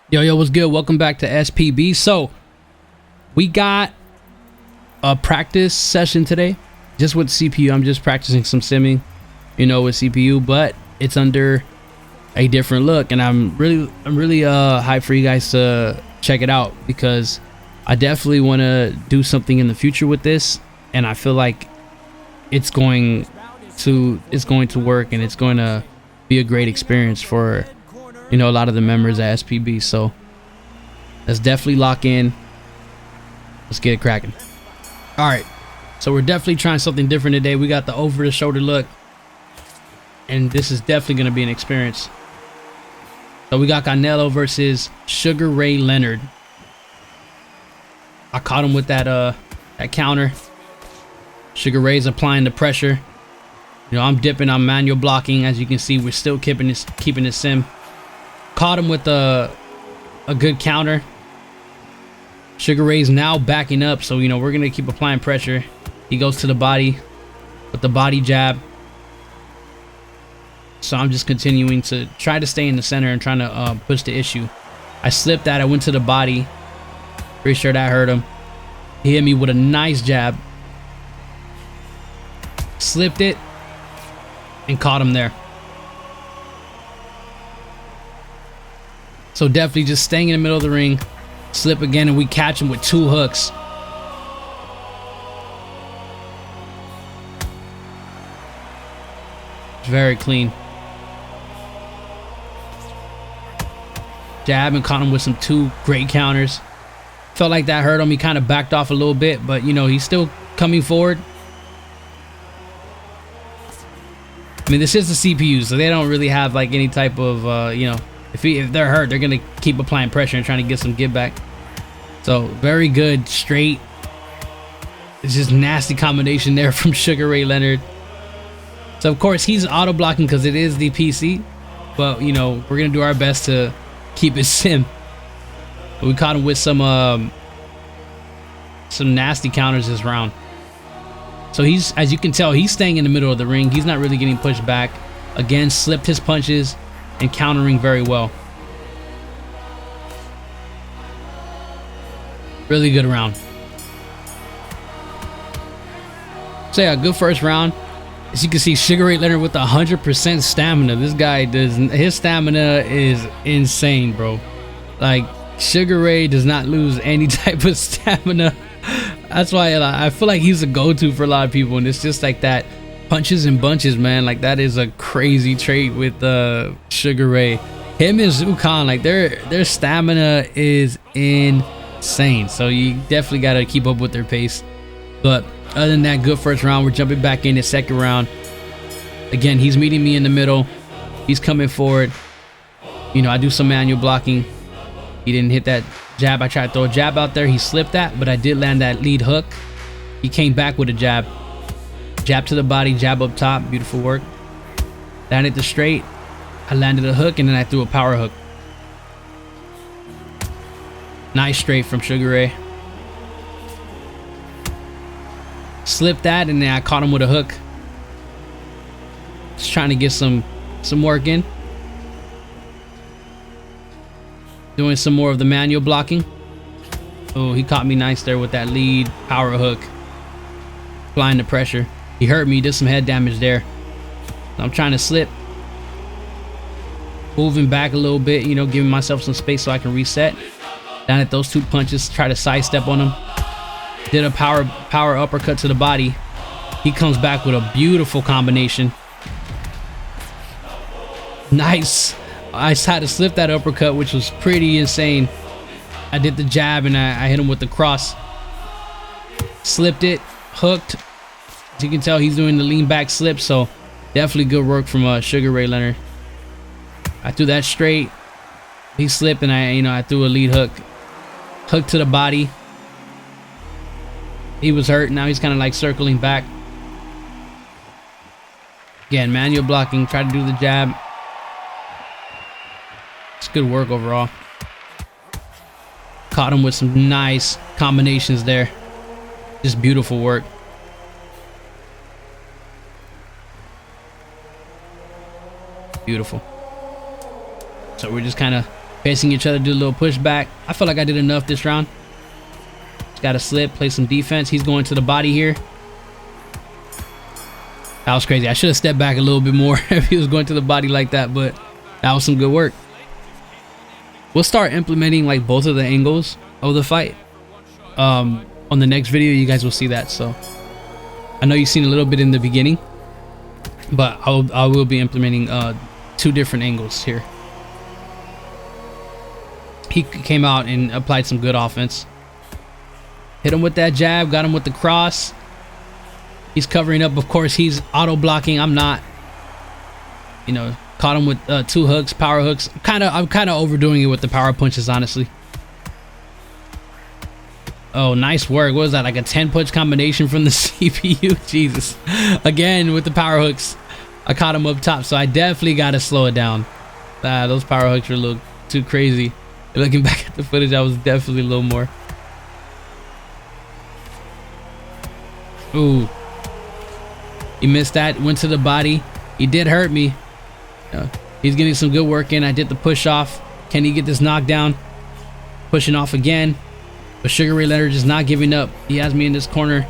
Yo, what's good? Welcome back to SPB. So we got a practice session today just with CPU. I'm just practicing some simming, with CPU, but it's under a different look, and I'm really hyped for you guys to check it out, because I definitely want to do something in the future with this, and I feel like it's going to work, and it's going to be a great experience for a lot of the members at SPB. So let's definitely lock in. Let's get it cracking. All right, so we're definitely trying something different today. We got the over the shoulder look, and this is definitely going to be an experience. So we got Canelo versus Sugar Ray Leonard. I caught him with that counter. Sugar Ray's applying the pressure. I'm dipping, I'm manual blocking. As you can see, we're still keeping this sim. Caught him with a good counter. Sugar Ray's now backing up, so we're gonna keep applying pressure. He goes to the body with the body jab. So I'm just continuing to try to stay in the center and trying to push the issue. I slipped that. I went to the body. Pretty sure that hurt him. He hit me with a nice jab. Slipped it and caught him there. So definitely just staying in the middle of the ring. Slip again, and we catch him with two hooks. Very clean. Jab and caught him with some two great counters. Felt like that hurt him. He kind of backed off a little bit, but he's still coming forward. I mean, this is the CPU, so they don't really have like any type of if they're hurt, they're gonna keep applying pressure and trying to get some give back. So very good, straight. It's just nasty combination there from Sugar Ray Leonard. So of course he's auto blocking because it is the PC, but we're gonna do our best to keep it sim. We caught him with some nasty counters this round. So he's, as you can tell, he's staying in the middle of the ring. He's not really getting pushed back. Again, slipped his punches and countering very well. Really good round. So yeah, good first round. As you can see, Sugar Ray Leonard with 100% stamina. This guy his stamina is insane, bro. Like, Sugar Ray does not lose any type of stamina. That's why I feel like he's a go-to for a lot of people, and it's just like that punches and bunches, man. Like, that is a crazy trait with Sugar Ray. Him and Zukan, like their stamina is insane, so you definitely got to keep up with their pace. But other than that, good first round. We're jumping back in the second round. Again, he's meeting me in the middle. He's coming forward. I do some manual blocking. He didn't hit that jab. I tried to throw a jab out there. He slipped that, but I did land that lead hook. He came back with a jab. Jab to the body, jab up top. Beautiful work. Landed the straight. I landed a hook, and then I threw a power hook. Nice straight from Sugar Ray. Slipped that, and then I caught him with a hook. Just trying to get some work in. Doing some more of the manual blocking. Oh, he caught me nice there with that lead power hook. Applying the pressure. He hurt me, did some head damage there. So I'm trying to slip. Moving back a little bit, giving myself some space so I can reset. Down at those two punches, try to sidestep on him. Did a power uppercut to the body. He comes back with a beautiful combination. Nice. I had to slip that uppercut, which was pretty insane. I did the jab, and I hit him with the cross. Slipped it, hooked. As you can tell, he's doing the lean back slip, so definitely good work from Sugar Ray Leonard. I threw that straight. He slipped, and I threw a lead hook. Hook to the body. He was hurt. Now he's kind of like circling back. Again, manual blocking. Try to do the jab. It's good work overall. Caught him with some nice combinations there. Just beautiful work. Beautiful. So we're just kind of facing each other, do a little pushback. I feel like I did enough this round. Just got to slip, play some defense. He's going to the body here. That was crazy. I should have stepped back a little bit more if he was going to the body like that, but that was some good work. We'll start implementing like both of the angles of the fight. On the next video, you guys will see that. So I know you've seen a little bit in the beginning, but I will be implementing 2 different angles here. He came out and applied some good offense. Hit him with that jab, got him with the cross. He's covering up. Of course, he's auto blocking. I'm not. You know, caught him with 2 hooks, power hooks. I'm kind of overdoing it with the power punches, honestly. Oh, nice work. What was that? Like a 10-punch combination from the CPU? Jesus. Again, with the power hooks. I caught him up top, so I definitely got to slow it down. Those power hooks were a little too crazy. Looking back at the footage, I was definitely a little more. Ooh. He missed that, went to the body. He did hurt me. He's getting some good work in. I did the push off. Can he get this knockdown? Pushing off again. But Sugar Ray Leonard just not giving up. He has me in this corner.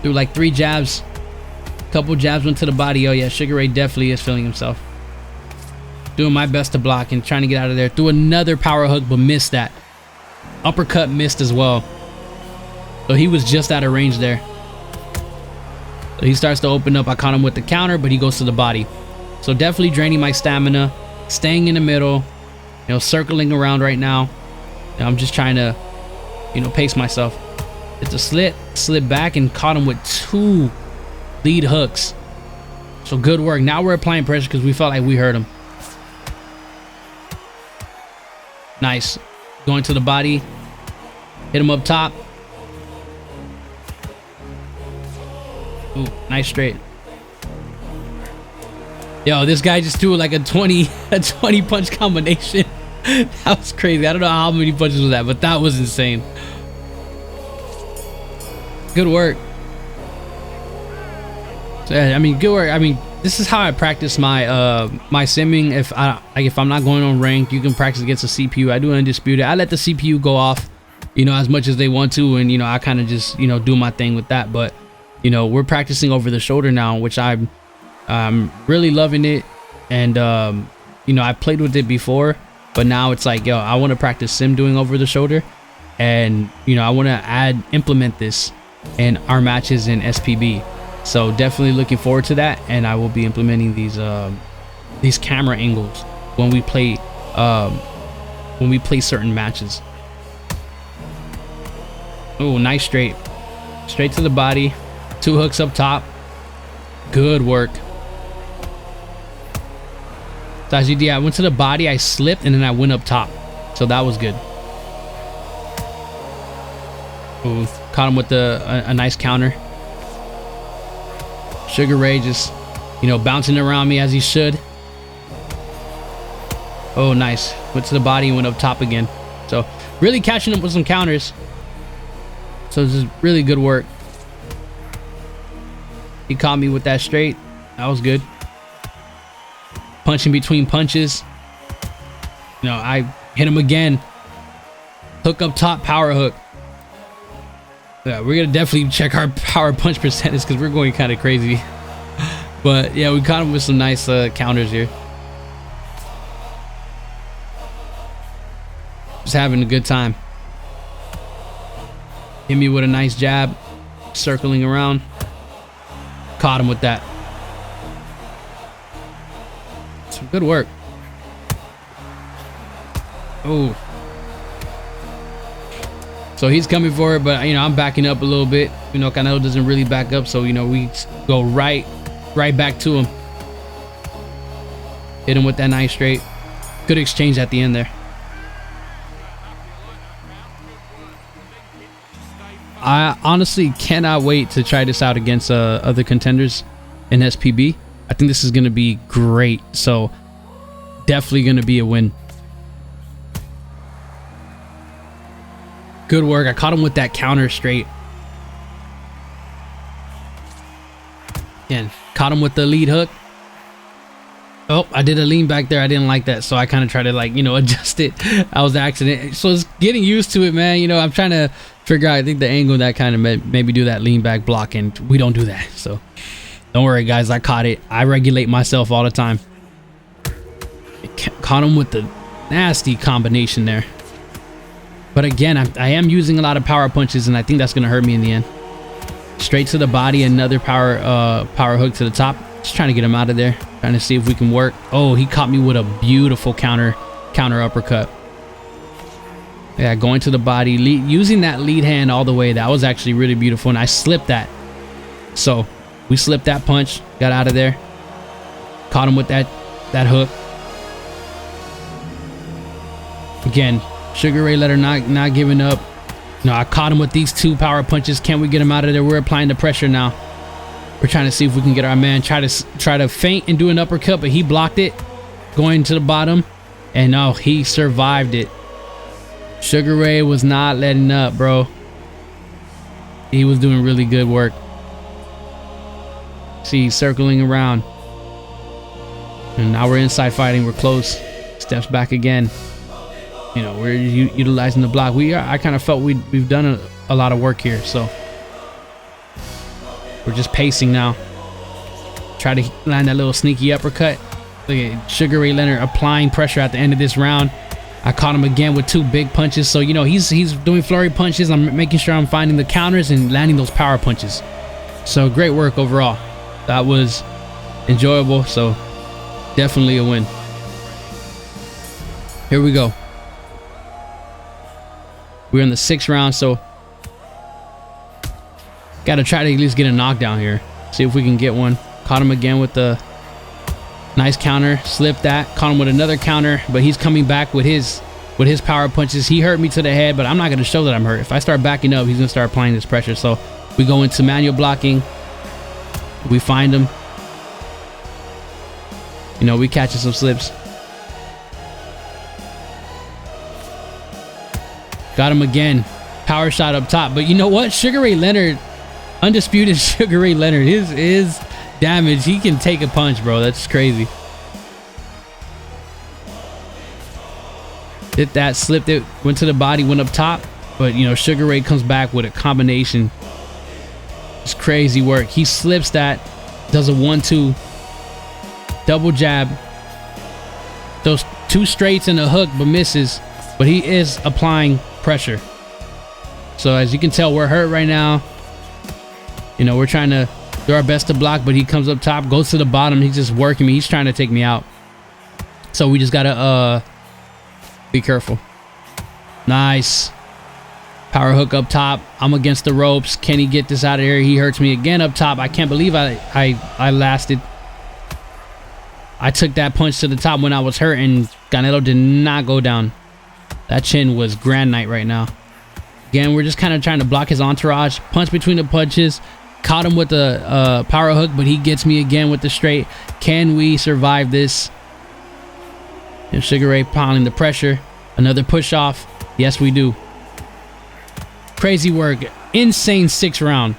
Threw like 3 jabs. Couple jabs went to the body. Oh yeah, Sugar Ray definitely is feeling himself. Doing my best to block and trying to get out of there. Threw another power hook, but missed that. Uppercut missed as well. So he was just out of range there. So he starts to open up. I caught him with the counter, but he goes to the body. So definitely draining my stamina, staying in the middle, you know, circling around right now. And I'm just trying to, you know, pace myself. It's a slip back and caught him with 2 lead hooks. So good work. Now we're applying pressure because we felt like we hurt him. Nice. Going to the body. Hit him up top. Ooh, nice straight. Yo, this guy just threw like a 20 punch combination. That was crazy. I don't know how many punches was that, but that was insane. Good work. So, I mean, good work. I mean, this is how I practice my my simming. If I'm not going on rank, you can practice against the CPU. I do Undisputed. I let the CPU go off, you know, as much as they want to, and you know, I kind of just, you know, do my thing with that. But you know, we're practicing over the shoulder now, which I'm really loving it. And you know, I played with it before, but now it's like, yo, I want to practice sim doing over the shoulder, and you know, I want to implement this in our matches in SPB. So definitely looking forward to that, and I will be implementing these camera angles when we play certain matches. Oh, nice straight to the body, 2 hooks up top. Good work. So as you did, I went to the body, I slipped, and then I went up top. So that was good. Ooh, caught him with a nice counter. Sugar Ray just, you know, bouncing around me as he should. Oh, nice. Went to the body and went up top again. So really catching up with some counters. So this is really good work. He caught me with that straight. That was good. Punching between punches. You know, I hit him again. Hook up top, power hook. Yeah, we're gonna definitely check our power punch percentage because we're going kind of crazy. But yeah, we caught him with some nice counters here. Just having a good time. Hit me with a nice jab, circling around. Caught him with that. Some good work. Oh. So he's coming for it, but you know, I'm backing up a little bit. You know, Canelo doesn't really back up, so you know, we go right back to him. Hit him with that nice straight. Good exchange at the end there. I honestly cannot wait to try this out against other contenders in SPB. I think this is going to be great. So definitely going to be a win. Good work. I caught him with that counter straight. Again, caught him with the lead hook. Oh, I did a lean back there. I didn't like that, so I kind of tried to, like, you know, adjust it. I was accident, so it's getting used to it, man. You know, I'm trying to figure out, I think, the angle that kind of maybe do that lean back block, and we don't do that. So don't worry, guys, I caught it. I regulate myself all the time. Caught him with the nasty combination there. But again, I am using a lot of power punches, and I think that's gonna hurt me in the end. Straight to the body, another power hook to the top. Just trying to get him out of there. Trying to see if we can work. Oh, he caught me with a beautiful counter uppercut. Yeah, going to the body, using that lead hand all the way. That was actually really beautiful, and I slipped that. So we slipped that punch, got out of there. Caught him with that hook. Again, Sugar Ray Leonard not giving up. No, I caught him with these 2 power punches. Can we get him out of there? We're applying the pressure now. We're trying to see if we can get our man try to feint and do an uppercut, but he blocked it, going to the bottom, and no, he survived it. Sugar Ray was not letting up, bro. He was doing really good work. See, he's circling around, and now we're inside fighting. We're close. Steps back again. You know, we're utilizing the block. I kind of felt we've done a lot of work here, so we're just pacing now. Try to land that little sneaky uppercut. Look at Sugar Ray Leonard applying pressure at the end of this round. I caught him again with 2 big punches. So, you know, he's doing flurry punches. I'm making sure I'm finding the counters and landing those power punches. So great work overall. That was enjoyable. So definitely a win. Here we go. We're in the 6th round, so gotta try to at least get a knockdown here. See if we can get one. Caught him again with the nice counter. Slipped that. Caught him with another counter, but he's coming back with his power punches. He hurt me to the head, but I'm not gonna show that I'm hurt. If I start backing up, he's gonna start applying this pressure. So we go into manual blocking. We find him. You know, we catching some slips. Got him again. Power shot up top. But you know what? Sugar Ray Leonard, Undisputed Sugar Ray Leonard, his damage, he can take a punch, bro. That's crazy. Hit that, slipped it, went to the body, went up top. But, you know, Sugar Ray comes back with a combination. It's crazy work. He slips that, does a 1-2, double jab. Those 2 straights and a hook, but misses. But he is applying pressure. So as you can tell, we're hurt right now. You know, we're trying to do our best to block, but he comes up top, goes to the bottom. He's just working me. He's trying to take me out. So we just gotta be careful. Nice. Power hook up top. I'm against the ropes. Can he get this out of here? He hurts me again up top. I can't believe I lasted. I took that punch to the top when I was hurt, and Canelo did not go down. That chin was grand night right now. Again, we're just kind of trying to block his entourage. Punch between the punches. Caught him with the power hook, but he gets me again with the straight. Can we survive this? And Sugar Ray piling the pressure. Another push off. Yes, we do. Crazy work. Insane 6th round.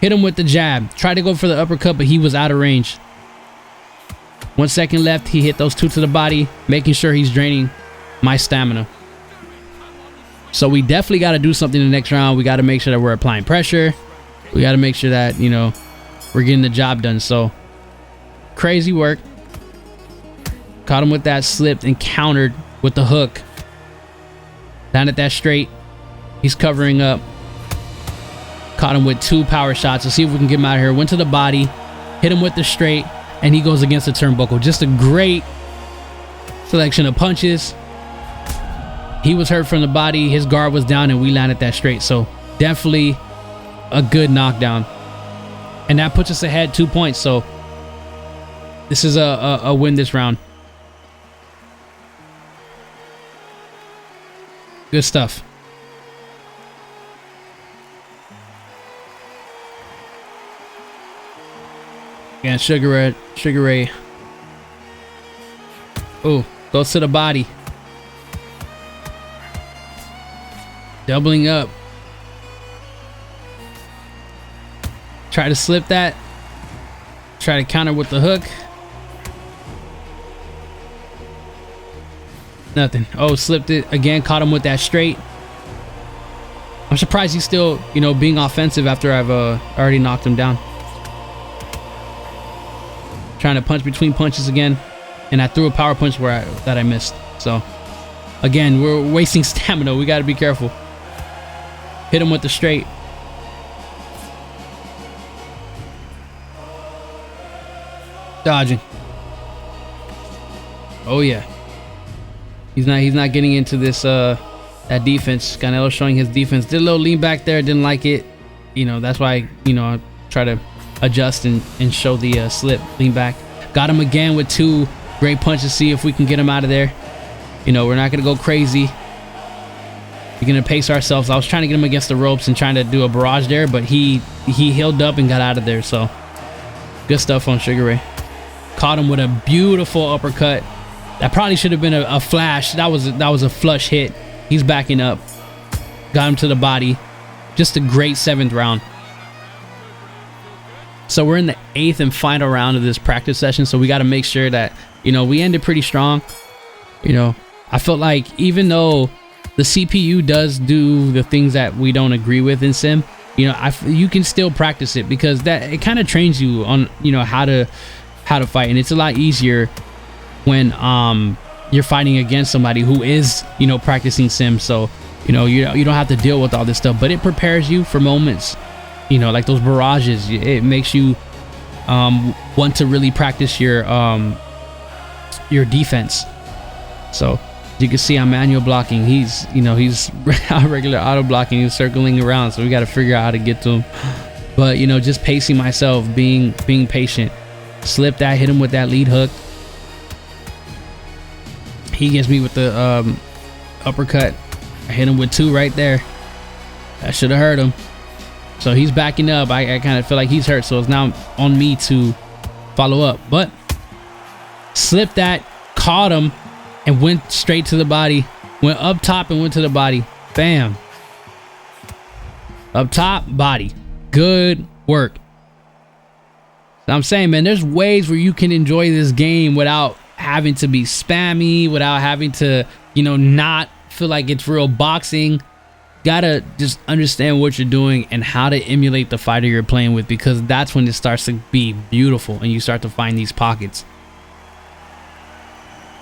Hit him with the jab. Tried to go for the uppercut, but he was out of range. 1 second left. He hit those 2 to the body, making sure he's draining my stamina. So we definitely got to do something in the next round. We got to make sure that we're applying pressure. We got to make sure that, you know, we're getting the job done. So crazy work. Caught him with that, slipped and countered with the hook. Down at that straight. He's covering up. Caught him with 2 power shots. Let's see if we can get him out of here. Went to the body, hit him with the straight, and he goes against the turnbuckle. Just a great selection of punches. He was hurt from the body. His guard was down, and we landed that straight. So definitely a good knockdown. And that puts us ahead 2 points. So this is a win this round. Good stuff. Again, Sugar Ray. Oh, goes to the body. Doubling up. Try to slip that. Try to counter with the hook. Nothing. Oh, slipped it again. Caught him with that straight. I'm surprised he's still, you know, being offensive after I've already knocked him down. Trying to punch between punches again, and I threw a power punch that I missed. So again, we're wasting stamina. We got to be careful. Hit him with the straight. Dodging. Oh yeah. He's not getting into this that defense. Canelo showing his defense. Did a little lean back there. Didn't like it. You know, that's why, you know, I try to adjust and show the slip, lean back. Got him again with 2 great punches. See if we can get him out of there. You know, we're not gonna go crazy. We're gonna pace ourselves. I was trying to get him against the ropes and trying to do a barrage there, but he healed up and got out of there. So good stuff on Sugar Ray. Caught him with a beautiful uppercut. That probably should have been a flash. That was a flush hit. He's backing up. Got him to the body. Just a great 7th round. So we're in the 8th and final round of this practice session. So we got to make sure that, you know, we ended pretty strong. You know, I felt like even though the CPU does do the things that we don't agree with in sim, you know, you can still practice it, because that it kind of trains you on, you know, how to fight, and it's a lot easier when you're fighting against somebody who is, you know, practicing sim. So, you know, you don't have to deal with all this stuff, but it prepares you for moments, you know, like those barrages. It makes you want to really practice your defense. So you can see I'm manual blocking. He's regular auto blocking. He's circling around, so we got to figure out how to get to him. But, you know, just pacing myself, being patient. Slip that, hit him with that lead hook. He gets me with the uppercut. I hit him with 2 right there. That should have hurt him. So he's backing up. I kind of feel like he's hurt, so it's now on me to follow up. But slipped that, caught him, and went straight to the body. Went up top and went to the body. Bam. Up top, body. Good work. I'm saying, man, there's ways where you can enjoy this game without having to be spammy, without having to, you know, not feel like it's real boxing. Gotta just understand what you're doing and how to emulate the fighter you're playing with, because that's when it starts to be beautiful and you start to find these pockets.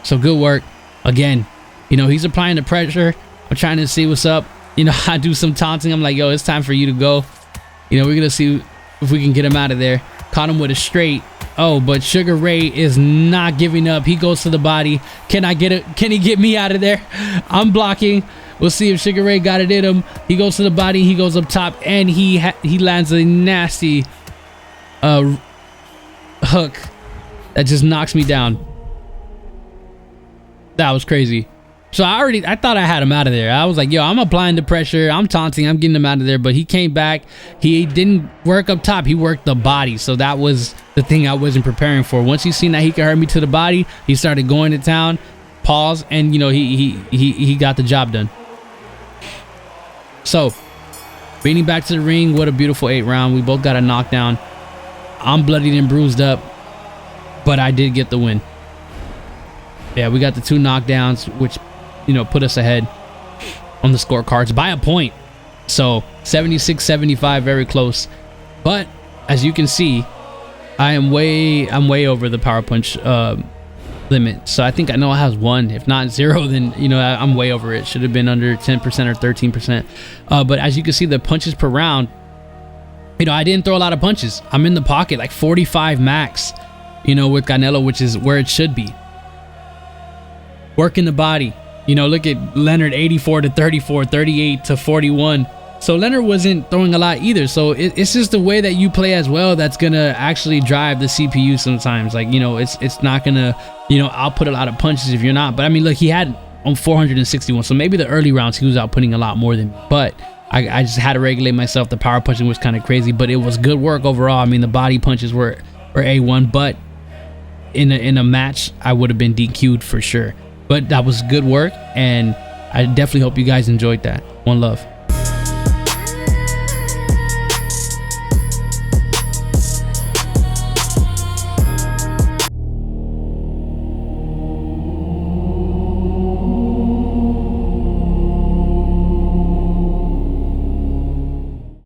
So good work. Again, you know, he's applying the pressure. I'm trying to see what's up. You know, I do some taunting. I'm like, yo, it's time for you to go. You know, we're gonna see if we can get him out of there. Caught him with a straight. Oh, but Sugar Ray is not giving up. He goes to the body. Can I get it? Can he get me out of there? I'm blocking. We'll see if Sugar Ray got it in him. He goes to the body. He goes up top, and he lands a nasty hook that just knocks me down. That was crazy. So I thought I had him out of there. I was like, yo, I'm applying the pressure. I'm taunting. I'm getting him out of there. But he came back. He didn't work up top. He worked the body. So that was the thing I wasn't preparing for. Once he seen that he could hurt me to the body, he started going to town. Pause, and you know, he got the job done. So beating back to the ring. What a beautiful 8th round. We both got a knockdown. I'm bloodied and bruised up, but I did get the win. Yeah, we got the 2 knockdowns, which, you know, put us ahead on the scorecards by a point. So 76-75, very close. But as you can see, I'm way over the power punch limit. So I think I know it has 1, if not 0, then, you know, I'm way over it. Should have been under 10% or 13%. But as you can see, the punches per round, you know, I didn't throw a lot of punches. I'm in the pocket like 45 max, you know, with Canelo, which is where it should be. Working the body. You know, look at Leonard, 84 to 34, 38 to 41. So Leonard wasn't throwing a lot either. So it's just the way that you play as well that's gonna actually drive the CPU sometimes. Like, you know, it's not gonna, you know, output a lot of punches if you're not. But I mean, look, he had on 461. So maybe the early rounds he was outputting a lot more than me. But I just had to regulate myself. The power punching was kind of crazy, but it was good work overall. I mean, the body punches were A1, but in a match, I would have been DQ'd for sure. But that was good work, and I definitely hope you guys enjoyed that. One love.